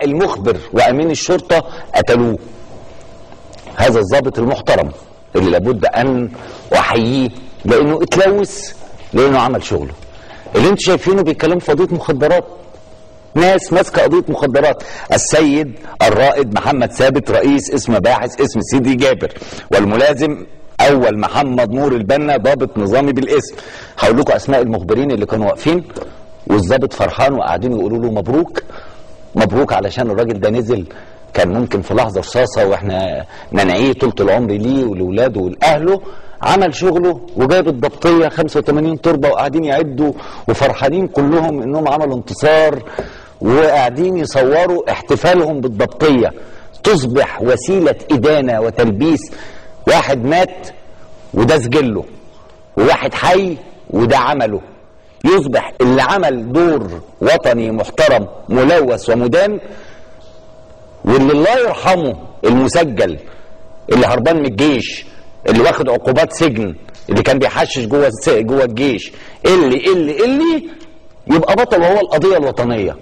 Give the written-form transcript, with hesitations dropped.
المخبر وامين الشرطه قتلوه. هذا الضابط المحترم اللي لابد ان احييه لانه اتلوث، لانه عمل شغله. اللي انتوا شايفينه بيتكلم في قضيه مخدرات، ناس ماسكه قضيه مخدرات. السيد الرائد محمد ثابت رئيس اسم باحث اسم سيدي جابر، والملازم اول محمد نور البنا ضابط نظامي بالاسم. هقول لكم اسماء المخبرين اللي كانوا واقفين، والضابط فرحان وقاعدين يقولوا له مبروك مبروك، علشان الراجل ده نزل كان ممكن في لحظه رصاصه واحنا ننعيه طول العمر ليه ولاولاده ولاهله. عمل شغله وجايب الضبطيه 85 تربه وقاعدين يعدوا وفرحانين كلهم انهم عملوا انتصار، وقاعدين يصوروا احتفالهم بالضبطيه تصبح وسيله ادانه وتلبيس. واحد مات وده سجله، وواحد حي وده عمله، يصبح اللي عمل دور وطني محترم ملوث ومدان، واللي الله يرحمه المسجل اللي هربان من الجيش اللي واخد عقوبات سجن اللي كان بيحشش جوه الجيش اللي يبقى بطل وهو القضيه الوطنيه.